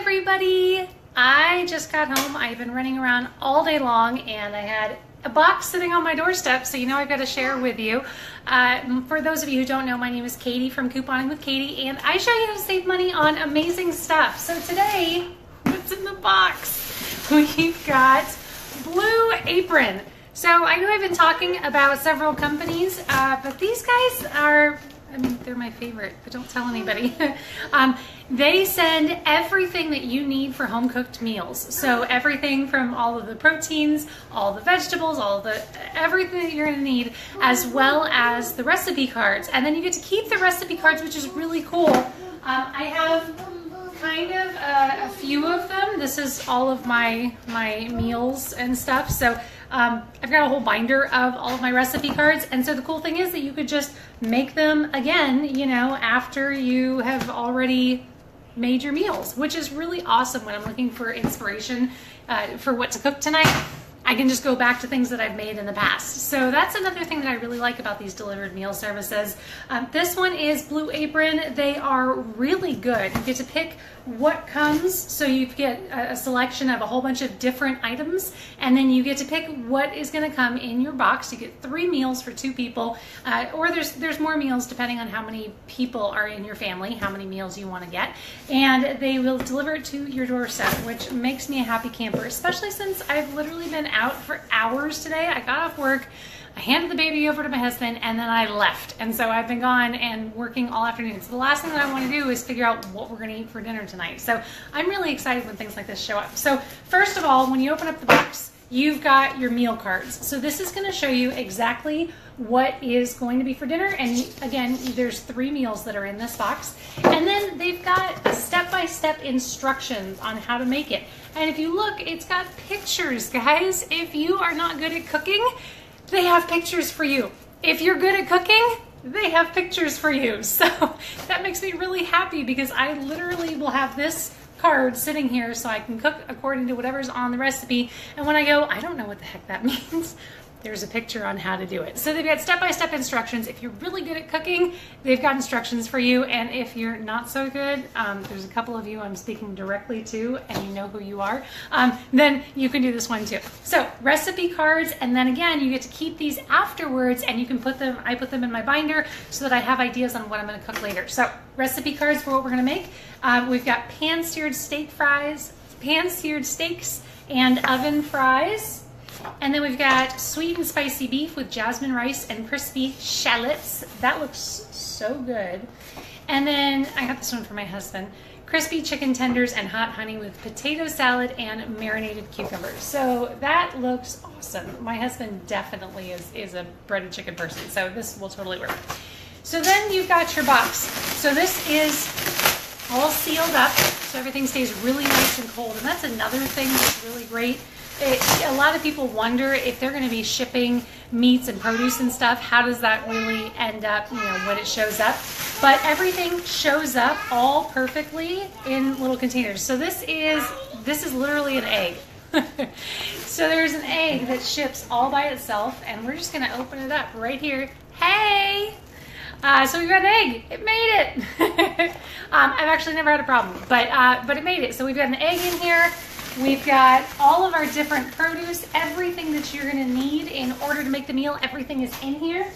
everybody! I just got home. I've been running around all day long and I had a box sitting on my doorstep, so you know I've got to share with you. For those of you who don't know, my name is Katie from Couponing with Katie, and I show you how to save money on amazing stuff. So today, what's in the box? We've got Blue Apron. So I know I've been talking about several companies, but these guys are, I mean, they're my favorite, but don't tell anybody. They send everything that you need for home cooked meals. So everything from all of the proteins, all the vegetables, everything that you're gonna need, as well as the recipe cards. And then you get to keep the recipe cards, which is really cool. I have kind of a few of them. This is all of my meals and stuff. So I've got a whole binder of all of my recipe cards. And so the cool thing is that you could just make them again, you know, after you have already made your meals, which is really awesome when I'm looking for inspiration for what to cook tonight. I can just go back to things that I've made in the past. So that's another thing that I really like about these delivered meal services. This one is Blue Apron. They are really good. You get to pick what comes, so you get a selection of a whole bunch of different items, and then you get to pick what is gonna come in your box. You get 3 meals for 2 people, or there's more meals depending on how many people are in your family, how many meals you wanna get, and they will deliver it to your doorstep, which makes me a happy camper, especially since I've literally been out for hours today. I got off work, I handed the baby over to my husband, and then I left. And so I've been gone and working all afternoon. So the last thing that I want to do is figure out what we're going to eat for dinner tonight. So I'm really excited when things like this show up. So first of all, when you open up the box, you've got your meal cards. So this is going to show you exactly what is going to be for dinner. And again, there's 3 meals that are in this box. And then they've got step-by-step instructions on how to make it. And if you look, it's got pictures, guys. If you are not good at cooking, they have pictures for you. If you're good at cooking, they have pictures for you. So that makes me really happy because I literally will have this card sitting here so I can cook according to whatever's on the recipe. And when I go, I don't know what the heck that means, there's a picture on how to do it. So they've got step-by-step instructions. If you're really good at cooking, they've got instructions for you. And if you're not so good, there's a couple of you I'm speaking directly to, and you know who you are, then you can do this one too. So recipe cards, and then again, you get to keep these afterwards, and you can put them, I put them in my binder so that I have ideas on what I'm gonna cook later. So recipe cards for what we're gonna make. We've got pan-seared steaks, and oven fries. And then we've got sweet and spicy beef with jasmine rice and crispy shallots. That looks so good. And then I got this one for my husband. Crispy chicken tenders and hot honey with potato salad and marinated cucumbers. So that looks awesome. My husband definitely is a breaded chicken person, so this will totally work. So then you've got your box. So this is all sealed up, so everything stays really nice and cold. And that's another thing that's really great. A lot of people wonder if they're going to be shipping meats and produce and stuff, how does that really end up, you know, when it shows up? But everything shows up all perfectly in little containers. So this is literally an egg. So there's an egg that ships all by itself, and we're just going to open it up right here. Hey! So we've got an egg. It made it. I've actually never had a problem, but it made it. So we've got an egg in here. We've got all of our different produce, everything that you're gonna need in order to make the meal, everything is in here.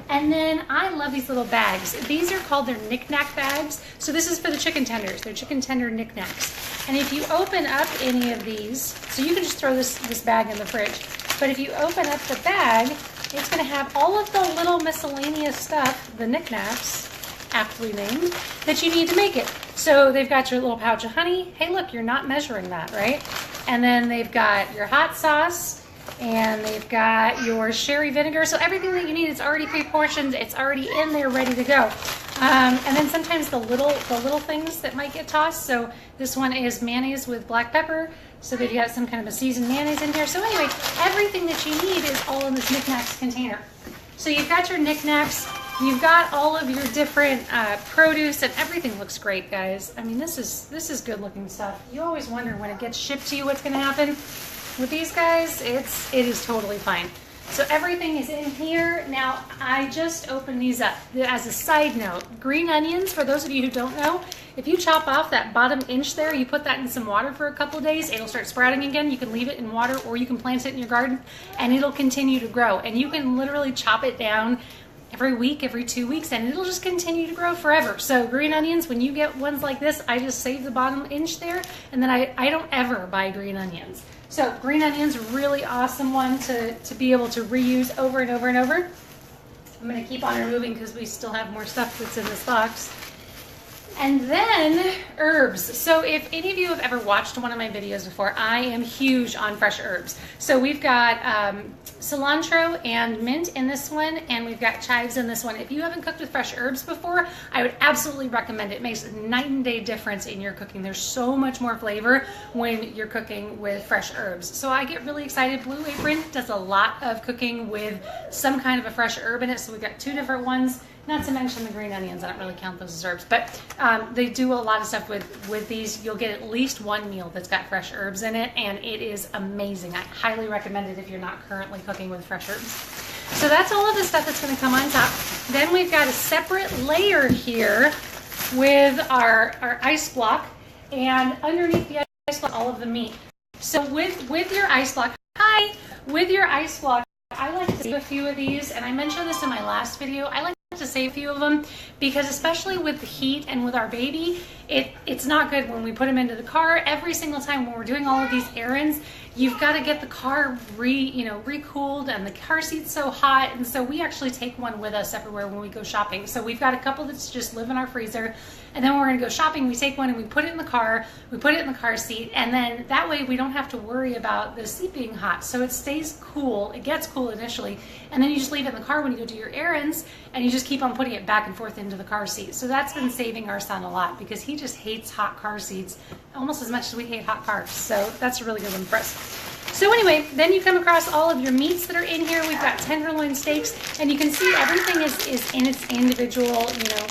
And then I love these little bags. These are called their knick-knack bags. So this is for the chicken tenders. They're chicken tender knick-knacks. And if you open up any of these, so you can just throw this bag in the fridge, but if you open up the bag, it's gonna have all of the little miscellaneous stuff, the knick-knacks, aptly named, that you need to make it. So they've got your little pouch of honey. Hey, look, you're not measuring that, right? And then they've got your hot sauce, and they've got your sherry vinegar. So everything that you need is already pre-portioned. It's already in there, ready to go. And then sometimes the little things that might get tossed. So this one is mayonnaise with black pepper. So they've got some kind of a seasoned mayonnaise in here. So anyway, everything that you need is all in this knickknacks container. So you've got your knickknacks. You've got all of your different produce, and everything looks great, guys. I mean, this is good looking stuff. You always wonder when it gets shipped to you what's going to happen. With these guys, it is totally fine. So everything is in here. Now, I just opened these up. As a side note, green onions, for those of you who don't know, if you chop off that bottom inch there, you put that in some water for a couple of days, it'll start sprouting again. You can leave it in water or you can plant it in your garden and it'll continue to grow. And you can literally chop it down every week, every 2 weeks, and it'll just continue to grow forever. So green onions, when you get ones like this, I just save the bottom inch there, and then I don't ever buy green onions. So green onions, really awesome one to be able to reuse over and over and over. I'm gonna keep on removing because we still have more stuff that's in this box. And then herbs. So if any of you have ever watched one of my videos before, I am huge on fresh herbs. So we've got cilantro and mint in this one, and we've got chives in this one. If you haven't cooked with fresh herbs before, I would absolutely recommend it. It makes a night and day difference in your cooking. There's so much more flavor when you're cooking with fresh herbs. So I get really excited. Blue Apron does a lot of cooking with some kind of a fresh herb in it. So we've got 2 different ones. Not to mention the green onions. I don't really count those as herbs, but they do a lot of stuff with these. You'll get at least one meal that's got fresh herbs in it, and it is amazing. I highly recommend it if you're not currently cooking with fresh herbs. So that's all of the stuff that's going to come on top. Then we've got a separate layer here with our ice block, and underneath the ice block, all of the meat. So with your ice block, with your ice block, I like to save a few of these, and I mentioned this in my last video. I like to save a few of them because, especially with the heat and with our baby, it's not good when we put him into the car. Every single time when we're doing all of these errands, you've got to get the car recooled, and the car seat's so hot, and so we actually take one with us everywhere when we go shopping. So we've got a couple that's just live in our freezer, and then when we're gonna go shopping, we take one and we put it in the car, we put it in the car seat, and then that way we don't have to worry about the seat being hot. So it stays cool, it gets cool initially, and then you just leave it in the car when you go do your errands, and you just keep on putting it back and forth into the car seat. So that's been saving our son a lot because he just hates hot car seats almost as much as we hate hot cars. So that's a really good one for us. So anyway, then you come across all of your meats that are in here. We've got tenderloin steaks, and you can see everything is in its individual,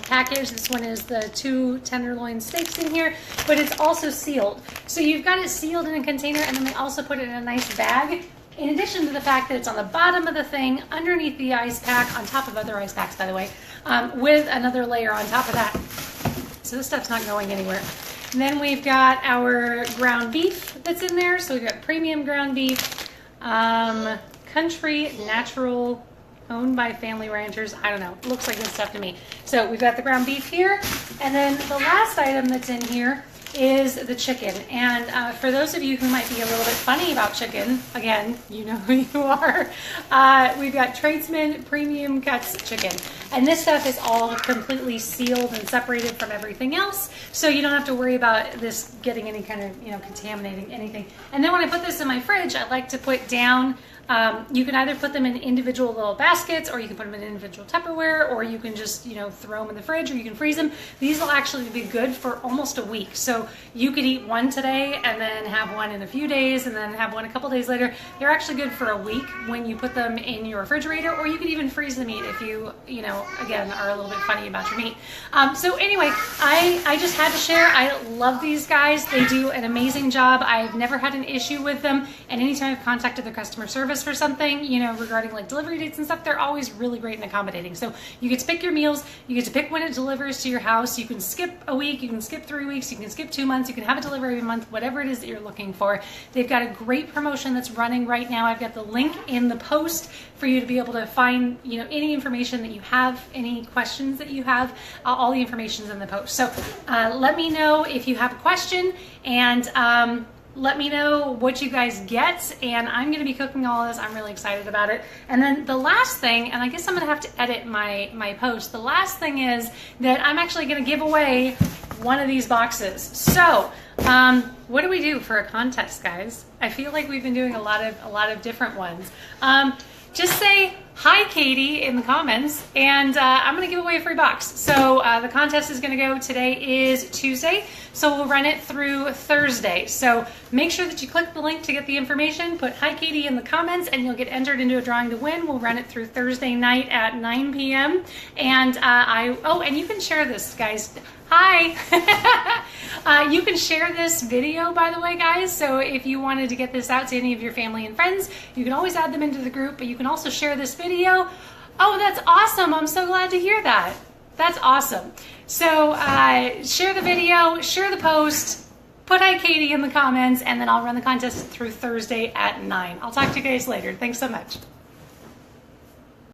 package. This one is the 2 tenderloin steaks in here, but it's also sealed. So you've got it sealed in a container, and then they also put it in a nice bag. In addition to the fact that it's on the bottom of the thing, underneath the ice pack, on top of other ice packs, by the way, with another layer on top of that. So this stuff's not going anywhere. And then we've got our ground beef that's in there. So we've got premium ground beef, country, natural, owned by family ranchers. I don't know. It looks like good stuff to me. So we've got the ground beef here. And then the last item that's in here is the chicken. And for those of you who might be a little bit funny about chicken, again, you know who you are, we've got Tradesman Premium Cuts Chicken. And this stuff is all completely sealed and separated from everything else, so you don't have to worry about this getting any kind of, contaminating anything. And then when I put this in my fridge, I like to put down, you can either put them in individual little baskets, or you can put them in individual Tupperware, or you can just, throw them in the fridge, or you can freeze them. These will actually be good for almost a week. So you could eat one today and then have one in a few days and then have one a couple days later. They're actually good for a week when you put them in your refrigerator, or you could even freeze the meat if you, again, are a little bit funny about your meat. So anyway, I just had to share. I love these guys. They do an amazing job. I've never had an issue with them, and anytime I've contacted their customer service for something, regarding like delivery dates and stuff, they're always really great and accommodating. So you get to pick your meals, you get to pick when it delivers to your house. You can skip a week, you can skip 3 weeks, you can skip 2 months, you can have a delivery every month, whatever it is that you're looking for. They've got a great promotion that's running right now. I've got the link in the post for you to be able to find, any information that you have, any questions that you have, all the information's in the post. So let me know if you have a question, and let me know what you guys get, and I'm going to be cooking all of this. I'm really excited about it. And then the last thing, and I guess I'm going to have to edit my post, the last thing is that I'm actually going to give away one of these boxes. So what do we do for a contest, guys? I feel like we've been doing a lot of different ones. Just say hi Katie in the comments, and I'm going to give away a free box. So the contest is going to go, today is Tuesday, so we'll run it through Thursday. So make sure that you click the link to get the information, put hi Katie in the comments, and you'll get entered into a drawing to win. We'll run it through Thursday night at 9 p.m. And and you can share this, guys. Hi! You can share this video, by the way, guys, so if you wanted to get this out to any of your family and friends, you can always add them into the group, but you can also share this video. Oh, that's awesome. I'm so glad to hear that. That's awesome. So share the video, share the post, put hi Katie in the comments, and then I'll run the contest through Thursday at 9. I'll talk to you guys later. Thanks so much.